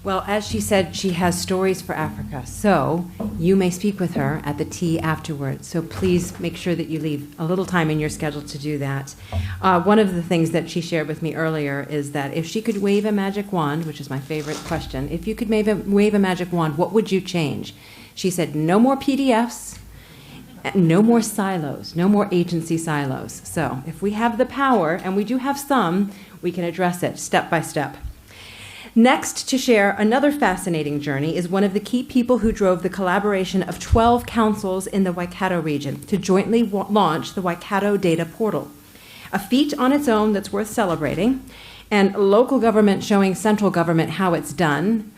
Well, as she said, she has stories for Africa, so you may speak with her at the tea afterwards. So please make sure that you leave a little time in your schedule to do that. One of the things that she shared with me earlier is that if she could wave a magic wand, which is my favorite question, if you could wave a magic wand, what would you change? She said, no more PDFs, no more silos, no more agency silos. So if we have the power, and we do have some, we can address it step by step. Next to share another fascinating journey is one of the key people who drove the collaboration of 12 councils in the Waikato region to jointly launch the Waikato Data Portal, a feat on its own that's worth celebrating, and local government showing central government how it's done.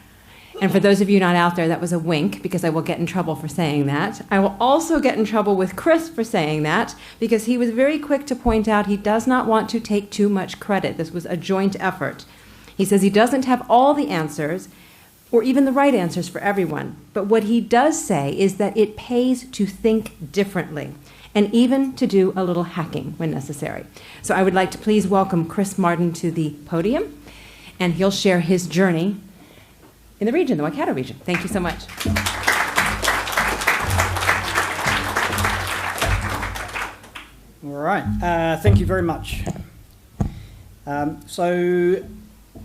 And for those of you not out there, that was a wink, because I will get in trouble for saying that. I will also get in trouble with Chris for saying that, because he was very quick to point out he does not want to take too much credit. This was a joint effort. He says he doesn't have all the answers, or even the right answers for everyone. But what he does say is that it pays to think differently, and even to do a little hacking when necessary. So I would like to please welcome Chris Mardon to the podium, and he'll share his journey in the region, the Waikato region. Thank you so much. All right, thank you very much.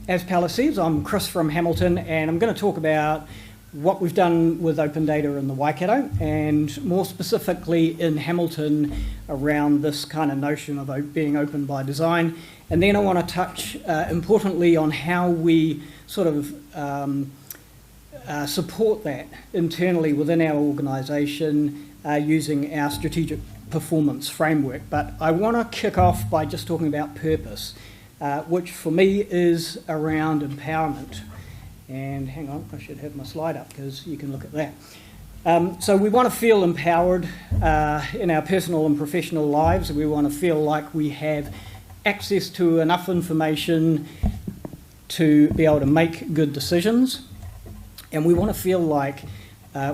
As Paula says, I'm Chris from Hamilton, and I'm going to talk about what we've done with open data in the Waikato, and more specifically in Hamilton around this kind of notion of being open by design. And then I want to touch importantly on how we sort of support that internally within our organisation using our strategic performance framework. But I want to kick off by just talking about purpose, which for me is around empowerment. And hang on, I should have my slide up because you can look at that. So we want to feel empowered in our personal and professional lives. We want to feel like we have access to enough information to be able to make good decisions. And we want to feel like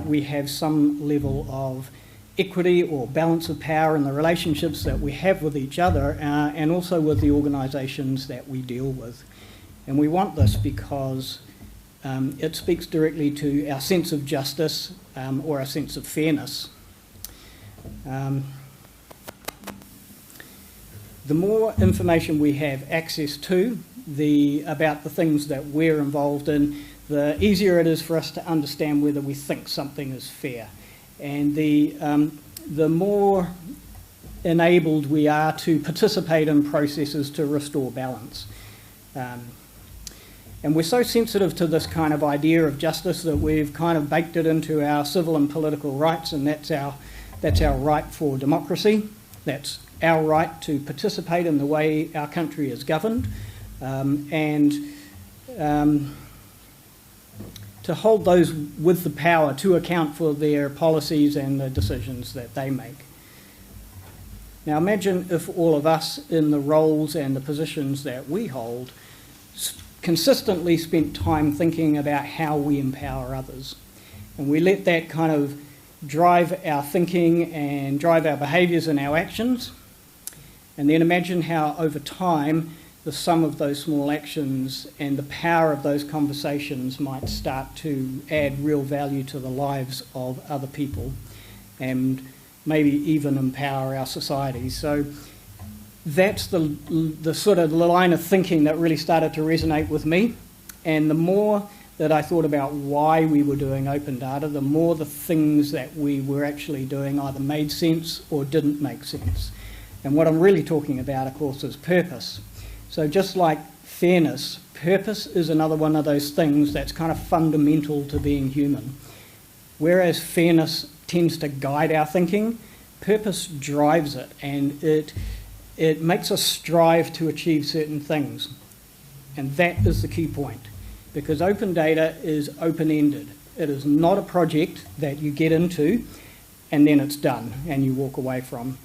we have some level of equity or balance of power in the relationships that we have with each other and also with the organisations that we deal with. And we want this because it speaks directly to our sense of justice or our sense of fairness. The more information we have access to about the things that we're involved in, the easier it is for us to understand whether we think something is fair. And the more enabled we are to participate in processes to restore balance. And we're so sensitive to this kind of idea of justice that we've kind of baked it into our civil and political rights, and that's our right for democracy. That's our right to participate in the way our country is governed, and to hold those with the power to account for their policies and the decisions that they make. Now imagine if all of us in the roles and the positions that we hold consistently spent time thinking about how we empower others. And we let that kind of drive our thinking and drive our behaviours and our actions. And then imagine how over time the sum of those small actions and the power of those conversations might start to add real value to the lives of other people and maybe even empower our society. So that's the sort of line of thinking that really started to resonate with me. And the more that I thought about why we were doing open data, the more the things that we were actually doing either made sense or didn't make sense. And what I'm really talking about, of course, is purpose. So just like fairness, purpose is another one of those things that's kind of fundamental to being human. Whereas fairness tends to guide our thinking, purpose drives it, and it makes us strive to achieve certain things. And that is the key point, because open data is open-ended. It is not a project that you get into and then it's done and you walk away from.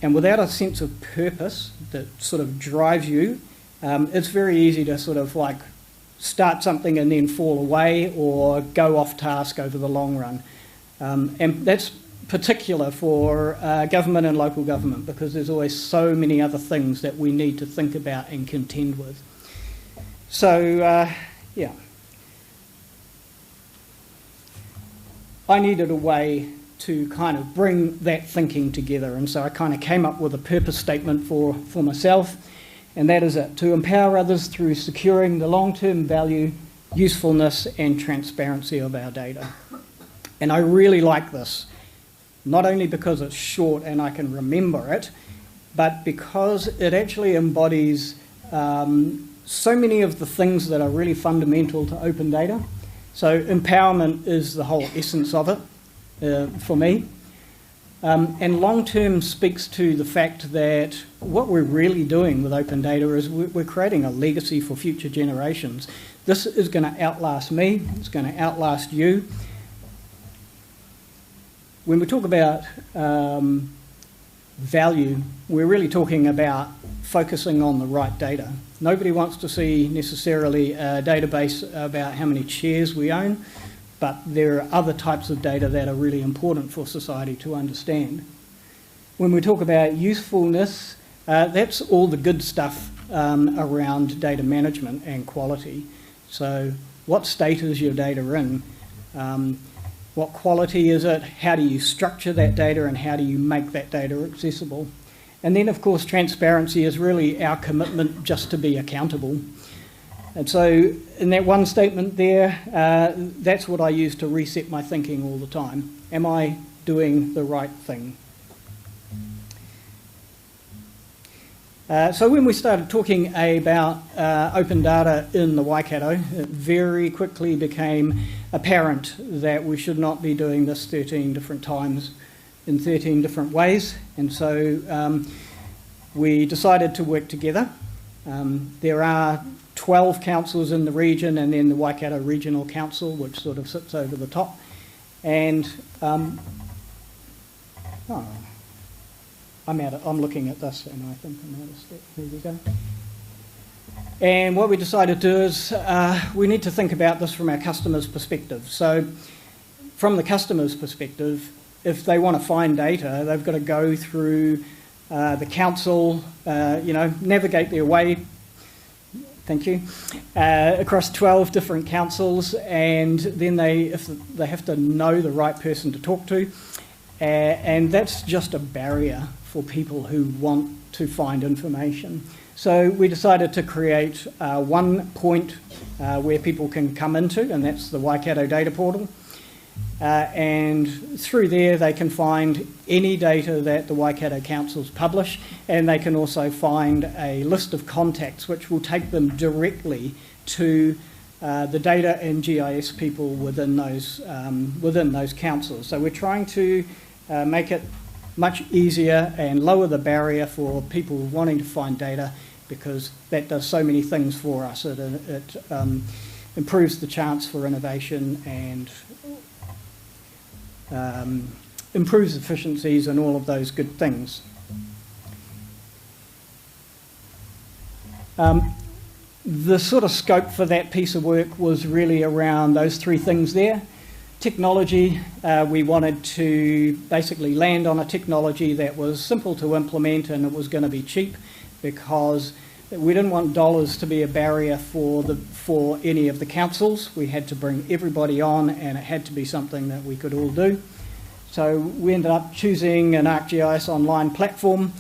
And without a sense of purpose that sort of drives you, it's very easy to sort of like start something and then fall away or go off task over the long run. And that's particular for government and local government, because there's always so many other things that we need to think about and contend with. So, yeah, I needed a way to kind of bring that thinking together, and so I kind of came up with a purpose statement for myself, and that is it: to empower others through securing the long-term value, usefulness and transparency of our data. And I really like this, not only because it's short and I can remember it, but because it actually embodies so many of the things that are really fundamental to open data. So empowerment is the whole essence of it for me. And long-term speaks to the fact that what we're really doing with open data is we're creating a legacy for future generations. This is going to outlast me, it's going to outlast you. When we talk about value, we're really talking about focusing on the right data. Nobody wants to see necessarily a database about how many chairs we own, but there are other types of data that are really important for society to understand. When we talk about usefulness, that's all the good stuff around data management and quality. So what state is your data in? What quality is it? How do you structure that data and how do you make that data accessible? And then, of course, transparency is really our commitment just to be accountable. And so in that one statement there, that's what I use to reset my thinking all the time. Am I doing the right thing? So when we started talking about open data in the Waikato, it very quickly became apparent that we should not be doing this 13 different times in 13 different ways. And so we decided to work together. There are 12 councils in the region and then the Waikato Regional Council, which sort of sits over the top. And I'm looking at this and I think I'm out of step. There we go. And what we decided to do is we need to think about this from our customer's perspective. So from the customer's perspective, if they want to find data, they've got to go through the council, navigate their way, thank you, across 12 different councils, and then they have to know the right person to talk to. And that's just a barrier for people who want to find information. So we decided to create one point where people can come into, and that's the Waikato Data Portal. And through there they can find any data that the Waikato councils publish, and they can also find a list of contacts which will take them directly to the data and GIS people within those councils. So we're trying to make it much easier and lower the barrier for people wanting to find data, because that does so many things for us. It improves the chance for innovation and improves efficiencies and all of those good things. The sort of scope for that piece of work was really around those three things there. Technology, we wanted to basically land on a technology that was simple to implement and it was going to be cheap, because we didn't want dollars to be a barrier for any of the councils. We had to bring everybody on and it had to be something that we could all do. So we ended up choosing an ArcGIS online platform,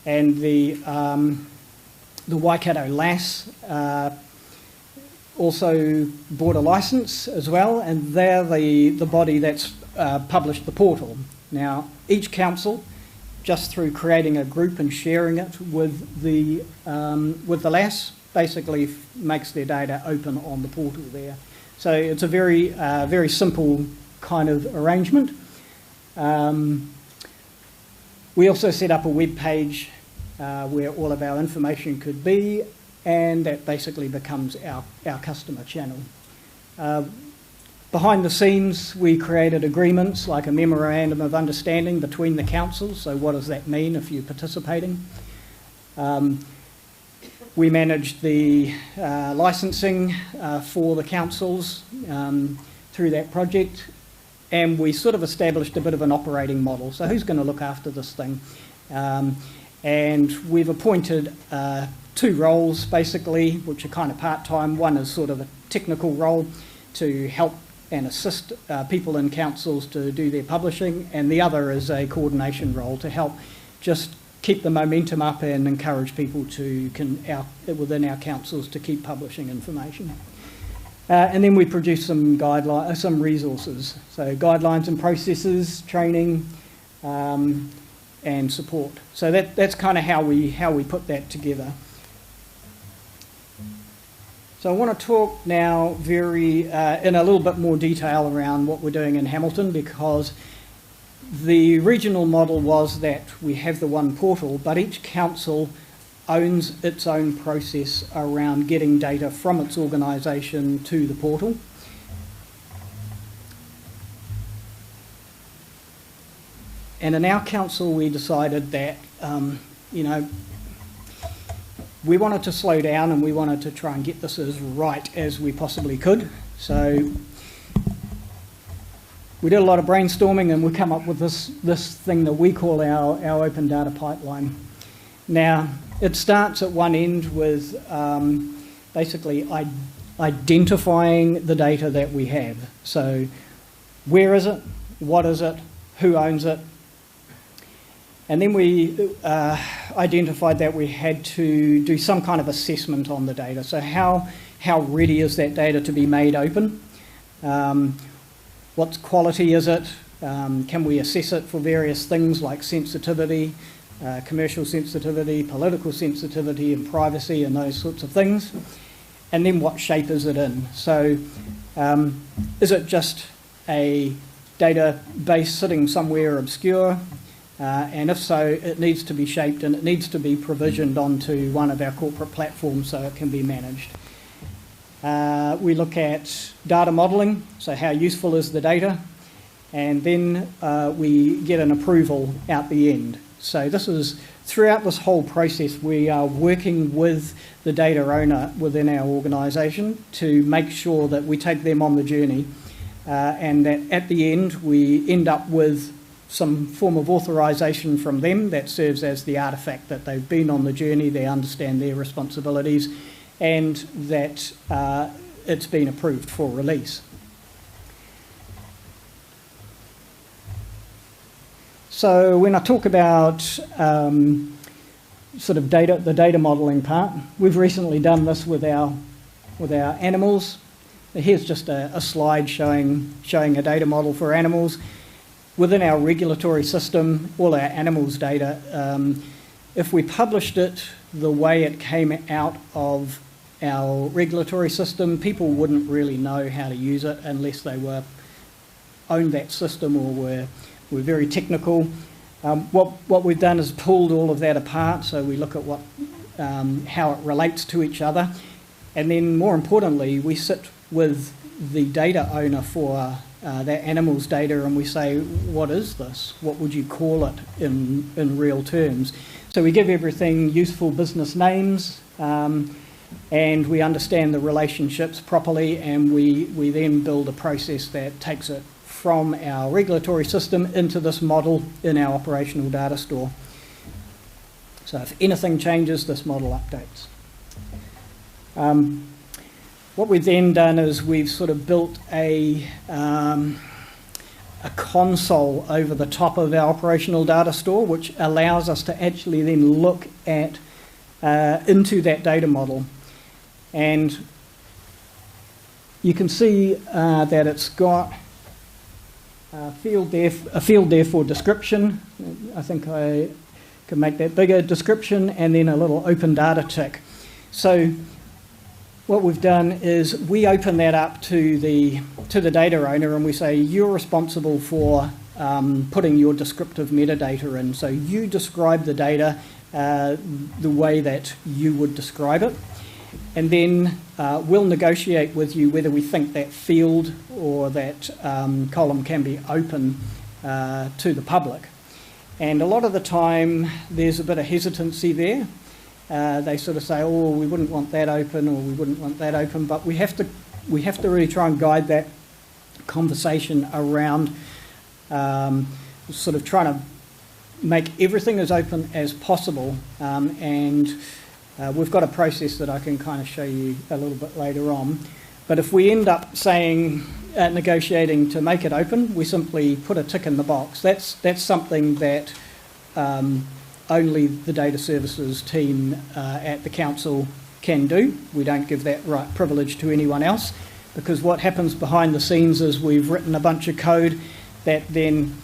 and the Waikato LAS also bought a license as well, and they're the body that's published the portal. Now, each council, just through creating a group and sharing it with the LAS, basically makes their data open on the portal there. So it's a very simple kind of arrangement. We also set up a web page where all of our information could be, and that basically becomes our customer channel. Behind the scenes, we created agreements like a memorandum of understanding between the councils. So what does that mean if you're participating? We managed the licensing for the councils through that project, and we sort of established a bit of an operating model. So who's going to look after this thing? And we've appointed two roles basically, which are kind of part-time. One is sort of a technical role to help and assist people in councils to do their publishing, and the other is a coordination role to help just keep the momentum up and encourage people within our councils to keep publishing information. And then we produce some some resources, so guidelines and processes, training, and support. So that's kind of how we put that together. So I want to talk now in a little bit more detail around what we're doing in Hamilton, because the regional model was that we have the one portal, but each council owns its own process around getting data from its organisation to the portal. And in our council, we decided that, we wanted to slow down and we wanted to try and get this as right as we possibly could. So we did a lot of brainstorming and we come up with this thing that we call our open data pipeline. Now, it starts at one end with basically identifying the data that we have. So where is it? What is it? Who owns it? And then we identified that we had to do some kind of assessment on the data. So how ready is that data to be made open? What quality is it? Can we assess it for various things like sensitivity, commercial sensitivity, political sensitivity and privacy and those sorts of things? And then what shape is it in? So is it just a database sitting somewhere obscure? And if so, it needs to be shaped and it needs to be provisioned onto one of our corporate platforms so it can be managed. We look at data modelling, so how useful is the data, and then we get an approval out the end. So this is, throughout this whole process, we are working with the data owner within our organisation to make sure that we take them on the journey and that at the end we end up with some form of authorisation from them that serves as the artefact that they've been on the journey, they understand their responsibilities, and that it's been approved for release. So when I talk about sort of the data modelling part, we've recently done this with our animals. Here's just a slide showing a data model for animals. Within our regulatory system, all our animals data, if we published it the way it came out of our regulatory system, people wouldn't really know how to use it unless they owned that system or were very technical. What we've done is pulled all of that apart, so we look at how it relates to each other, and then more importantly, we sit with the data owner for that animals data and we say, what is this? What would you call it in real terms? So we give everything useful business names and we understand the relationships properly, and we then build a process that takes it from our regulatory system into this model in our operational data store. So if anything changes, this model updates. What we've then done is we've sort of built a console over the top of our operational data store, which allows us to actually then look at into that data model. And you can see that it's got a field there for description. I think I can make that bigger, description, and then a little open data tick. So what we've done is we open that up to the data owner and we say, you're responsible for putting your descriptive metadata in. So you describe the data the way that you would describe it. And then we'll negotiate with you whether we think that field or that column can be open to the public. And a lot of the time there's a bit of hesitancy there. They sort of say, oh, we wouldn't want that open, or we wouldn't want that open, but we have to really try and guide that conversation around sort of trying to make everything as open as possible, and we've got a process that I can kind of show you a little bit later on. But if we end up saying, negotiating to make it open, we simply put a tick in the box. That's something that only the data services team at the council can do. We don't give that right privilege to anyone else, because what happens behind the scenes is we've written a bunch of code that then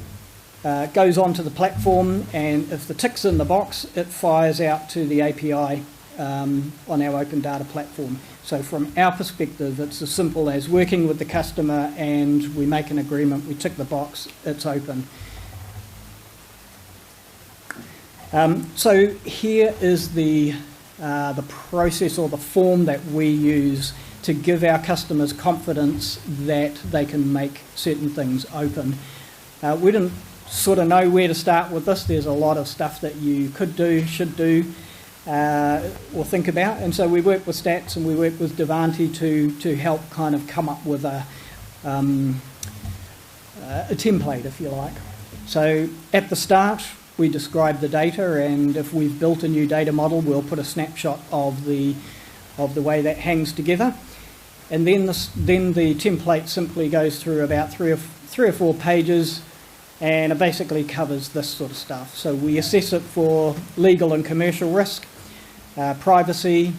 goes onto the platform, and if the tick's in the box, it fires out to the API on our open data platform. So from our perspective, it's as simple as working with the customer, and we make an agreement, we tick the box, it's open. So here is the process or the form that we use to give our customers confidence that they can make certain things open. We didn't sort of know where to start with this. There's a lot of stuff that you could do, should do, or think about, and so we worked with Stats and we worked with Devanti to help kind of come up with a template, if you like. So at the start, we describe the data, and if we've built a new data model, we'll put a snapshot of the way that hangs together, and then the template simply goes through about three or four pages, and it basically covers this sort of stuff. So we assess it for legal and commercial risk, privacy,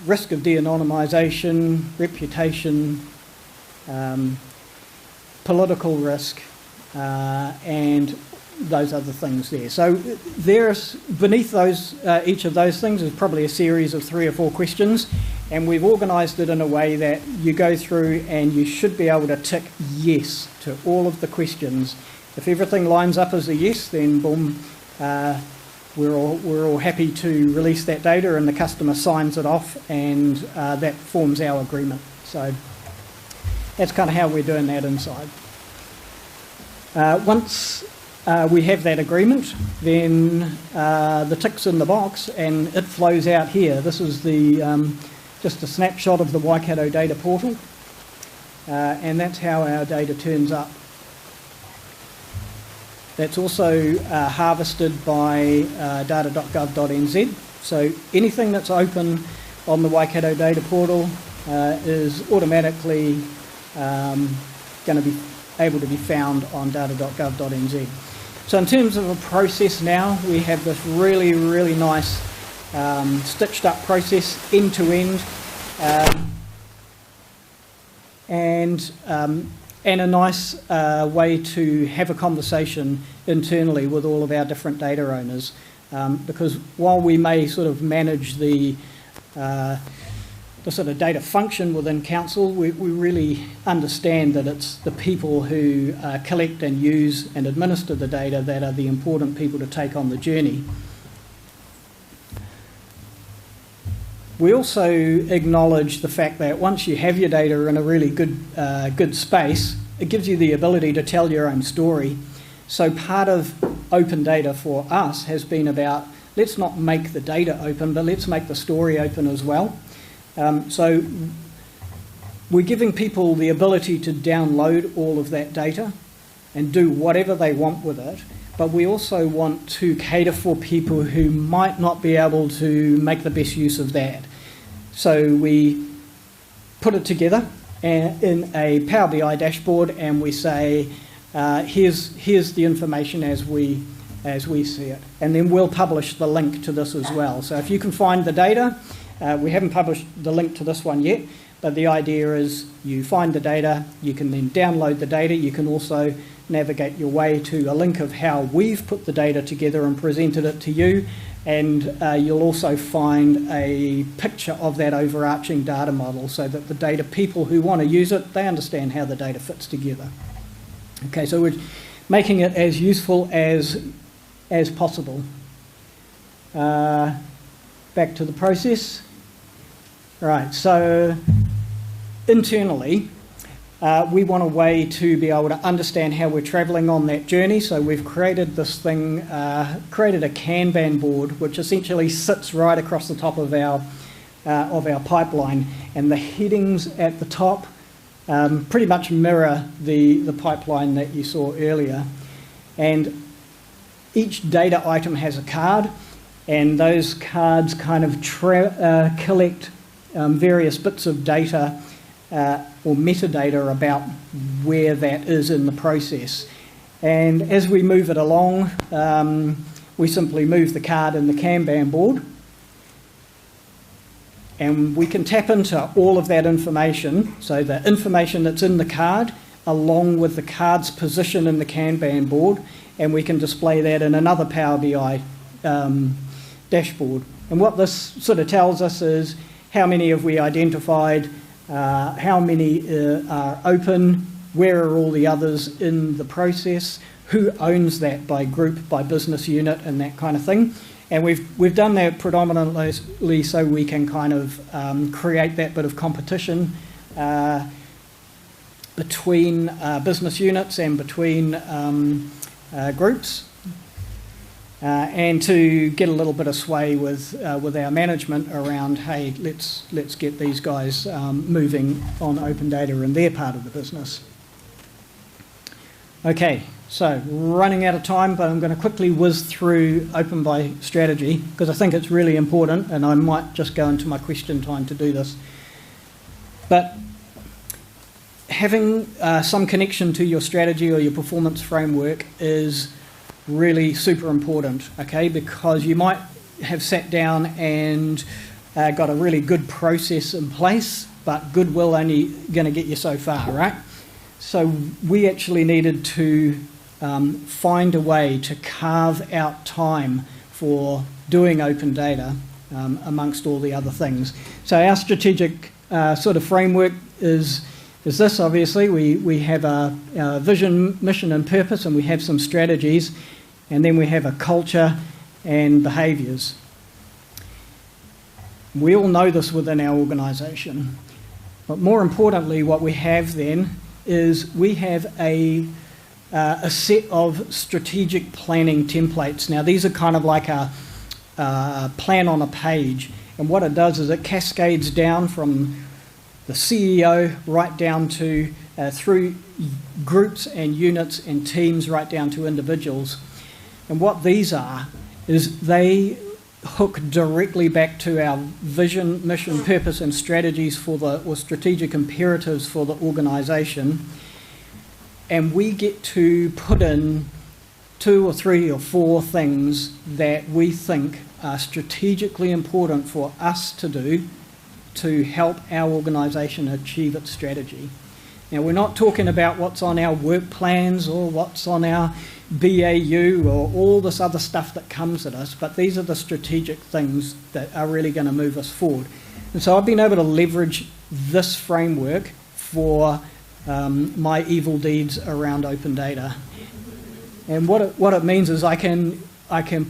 risk of de-anonymisation, reputation, political risk, and those other things there. So there's beneath those, each of those things is probably a series of 3 or 4 questions, and we've organised it in a way that you go through and you should be able to tick yes to all of the questions. If everything lines up as a yes, then boom, we're all happy to release that data, and the customer signs it off, and that forms our agreement. So that's kind of how we're doing that inside. Once we have that agreement, then the tick's in the box and it flows out here. This is the just a snapshot of the Waikato data portal, and that's how our data turns up. That's also harvested by data.gov.nz. So anything that's open on the Waikato data portal is automatically going to be able to be found on data.gov.nz. So in terms of a process now, we have this really, really nice stitched up process end to end, and a nice way to have a conversation internally with all of our different data owners, because while we may sort of manage the sort of data function within council, we really understand that it's the people who collect and use and administer the data that are the important people to take on the journey. We also acknowledge the fact that once you have your data in a really good space, it gives you the ability to tell your own story. So part of open data for us has been about, let's not make the data open, but let's make the story open as well. So we're giving people the ability to download all of that data and do whatever they want with it, but we also want to cater for people who might not be able to make the best use of that. So we put it together in a Power BI dashboard, and we say, here's the information as we see it. And then we'll publish the link to this as well. So if you can find the data, we haven't published the link to this one yet, but the idea is you find the data, you can then download the data, you can also navigate your way to a link of how we've put the data together and presented it to you, and you'll also find a picture of that overarching data model so that the data people who want to use it, they understand how the data fits together. Okay, so we're making it as useful as possible. Back to the process. Right, so internally, we want a way to be able to understand how we're travelling on that journey. So we've created this thing, created a Kanban board, which essentially sits right across the top of our pipeline, and the headings at the top pretty much mirror the pipeline that you saw earlier. And each data item has a card, and those cards kind of collect various bits of data or metadata about where that is in the process. And as we move it along, we simply move the card in the Kanban board, and we can tap into all of that information, so the information that's in the card along with the card's position in the Kanban board, and we can display that in another Power BI dashboard. And what this sort of tells us is how many have we identified, how many are open, where are all the others in the process, who owns that by group, by business unit, and that kind of thing. And we've done that predominantly so we can kind of create that bit of competition between business units and between groups, and to get a little bit of sway with our management around, hey, let's get these guys moving on open data in their part of the business. Okay, so running out of time, but I'm going to quickly whiz through Open by Strategy because I think it's really important, and I might just go into my question time to do this. But having some connection to your strategy or your performance framework is really super important, okay? Because you might have sat down and got a really good process in place, but goodwill only going to get you so far, right? So we actually needed to find a way to carve out time for doing open data amongst all the other things. So our strategic sort of framework is this, obviously. We have a vision, mission and purpose, and we have some strategies, and then we have a culture and behaviours. We all know this within our organisation, but more importantly what we have then is we have a set of strategic planning templates. Now these are kind of like a plan on a page, and what it does is it cascades down from the CEO right down to through groups and units and teams right down to individuals. And what these are is they hook directly back to our vision, mission, purpose and strategies or strategic imperatives for the organisation. And we get to put in 2 or 3 or 4 things that we think are strategically important for us to do to help our organisation achieve its strategy. Now, we're not talking about what's on our work plans or what's on our BAU or all this other stuff that comes at us, but these are the strategic things that are really going to move us forward. And so I've been able to leverage this framework for my evil deeds around open data. And what it means is I can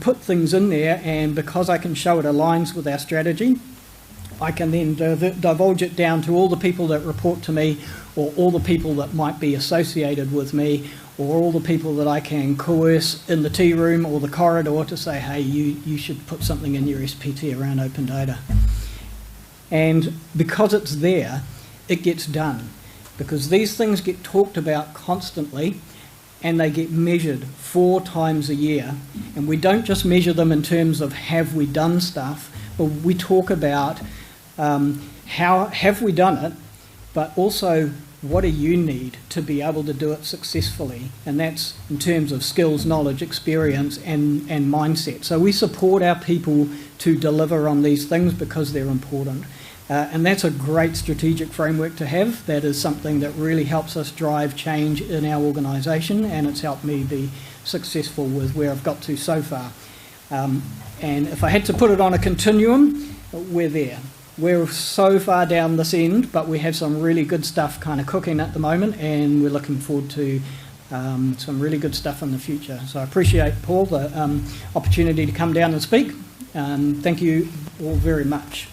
put things in there, and because I can show it aligns with our strategy, I can then divulge it down to all the people that report to me, or all the people that might be associated with me, or all the people that I can coerce in the tea room or the corridor to say, hey, you should put something in your SPT around open data. And because it's there, it gets done. Because these things get talked about constantly, and they get measured 4 times a year. And we don't just measure them in terms of have we done stuff, but we talk about how have we done it, but also what do you need to be able to do it successfully? And that's in terms of skills, knowledge, experience and mindset. So we support our people to deliver on these things because they're important. And that's a great strategic framework to have. That is something that really helps us drive change in our organisation, and it's helped me be successful with where I've got to so far. And if I had to put it on a continuum, we're there. We're so far down this end, but we have some really good stuff kind of cooking at the moment, and we're looking forward to some really good stuff in the future. So I appreciate, Paul, the opportunity to come down and speak. Thank you all very much.